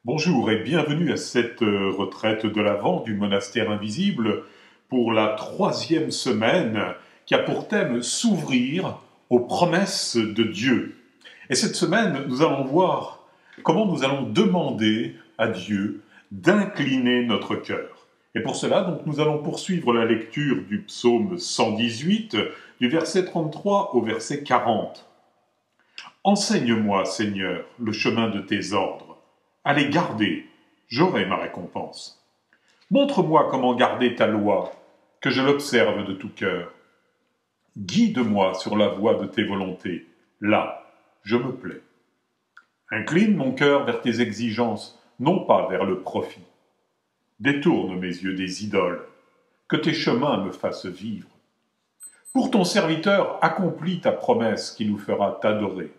Bonjour et bienvenue à cette retraite de l'Avent du monastère invisible pour la troisième semaine qui a pour thème s'ouvrir aux promesses de Dieu. Et cette semaine, nous allons voir comment nous allons demander à Dieu d'incliner notre cœur. Et pour cela, donc, nous allons poursuivre la lecture du psaume 118, du verset 33 au verset 40. Enseigne-moi, Seigneur, le chemin de tes ordres. À les garder, j'aurai ma récompense. Montre-moi comment garder ta loi, que je l'observe de tout cœur. Guide-moi sur la voie de tes volontés. Là, je me plais. Incline mon cœur vers tes exigences, non pas vers le profit. Détourne mes yeux des idoles, que tes chemins me fassent vivre. Pour ton serviteur, accomplis ta promesse qui nous fera t'adorer.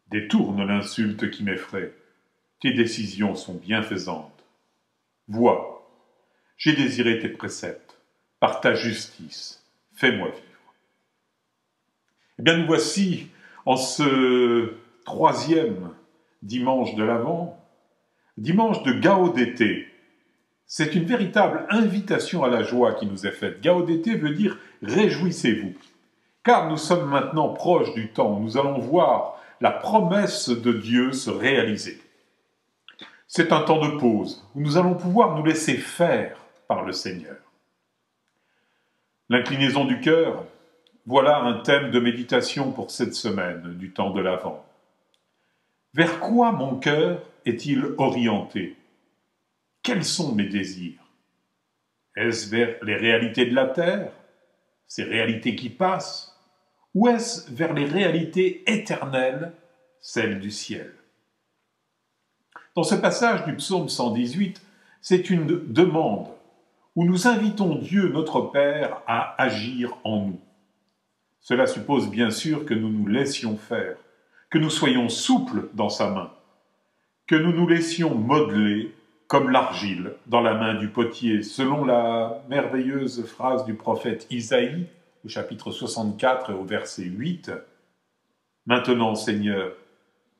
Détourne l'insulte qui m'effraie. Tes décisions sont bienfaisantes. Vois, j'ai désiré tes préceptes. Par ta justice, fais-moi vivre. Eh bien, nous voici en ce troisième dimanche de l'Avent, dimanche de Gaudété. C'est une véritable invitation à la joie qui nous est faite. Gaudété veut dire « réjouissez-vous ». Car nous sommes maintenant proches du temps où nous allons voir la promesse de Dieu se réaliser. C'est un temps de pause où nous allons pouvoir nous laisser faire par le Seigneur. L'inclinaison du cœur, voilà un thème de méditation pour cette semaine du temps de l'Avent. Vers quoi mon cœur est-il orienté? Quels sont mes désirs? Est-ce vers les réalités de la terre, ces réalités qui passent, ou est-ce vers les réalités éternelles, celles du ciel? Dans ce passage du psaume 118, c'est une demande où nous invitons Dieu, notre Père, à agir en nous. Cela suppose bien sûr que nous nous laissions faire, que nous soyons souples dans sa main, que nous nous laissions modeler comme l'argile dans la main du potier, selon la merveilleuse phrase du prophète Isaïe, au chapitre 64 et au verset 8. « Maintenant, Seigneur,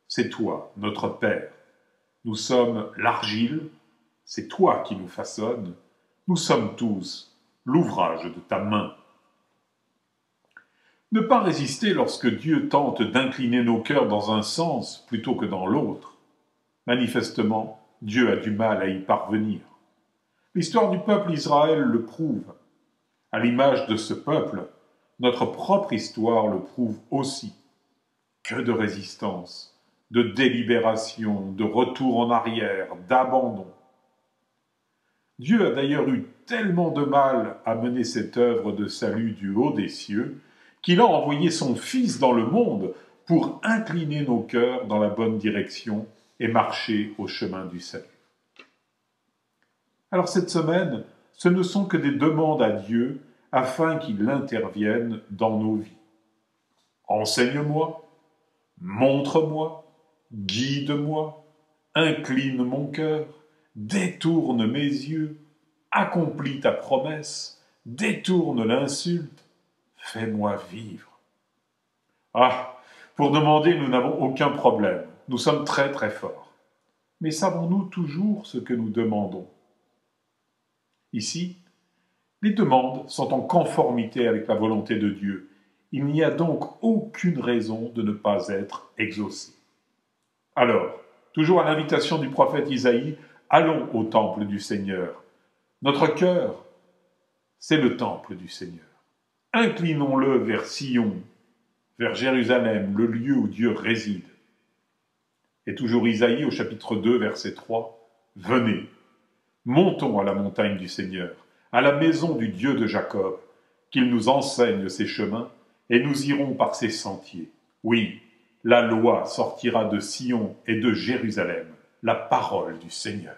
c'est toi, notre Père. Nous sommes l'argile, c'est toi qui nous façonnes. Nous sommes tous l'ouvrage de ta main. » Ne pas résister lorsque Dieu tente d'incliner nos cœurs dans un sens plutôt que dans l'autre. Manifestement, Dieu a du mal à y parvenir. L'histoire du peuple Israël le prouve. À l'image de ce peuple, notre propre histoire le prouve aussi. Que de résistance, de délibération, de retour en arrière, d'abandon. Dieu a d'ailleurs eu tellement de mal à mener cette œuvre de salut du haut des cieux qu'il a envoyé son Fils dans le monde pour incliner nos cœurs dans la bonne direction et marcher au chemin du salut. Alors cette semaine, ce ne sont que des demandes à Dieu afin qu'il intervienne dans nos vies. Enseigne-moi, montre-moi, guide-moi, incline mon cœur, détourne mes yeux, accomplis ta promesse, détourne l'insulte, fais-moi vivre. Ah, pour demander, nous n'avons aucun problème, nous sommes très très forts. Mais savons-nous toujours ce que nous demandons? Ici, les demandes sont en conformité avec la volonté de Dieu. Il n'y a donc aucune raison de ne pas être exaucé. Alors, toujours à l'invitation du prophète Isaïe, allons au temple du Seigneur. Notre cœur, c'est le temple du Seigneur. Inclinons-le vers Sion, vers Jérusalem, le lieu où Dieu réside. Et toujours Isaïe au chapitre 2, verset 3, « Venez, montons à la montagne du Seigneur, à la maison du Dieu de Jacob, qu'il nous enseigne ses chemins, et nous irons par ses sentiers. Oui, la loi sortira de Sion et de Jérusalem, la parole du Seigneur. »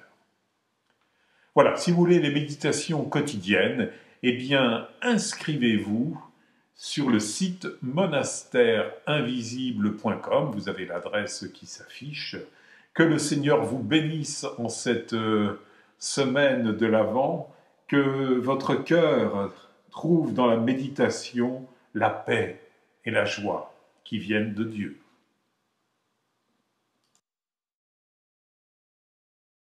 Voilà, si vous voulez les méditations quotidiennes, eh bien, inscrivez-vous sur le site monastèreinvisible.com. Vous avez l'adresse qui s'affiche. Que le Seigneur vous bénisse en cette semaine de l'Avent, que votre cœur trouve dans la méditation la paix et la joie qui viennent de Dieu.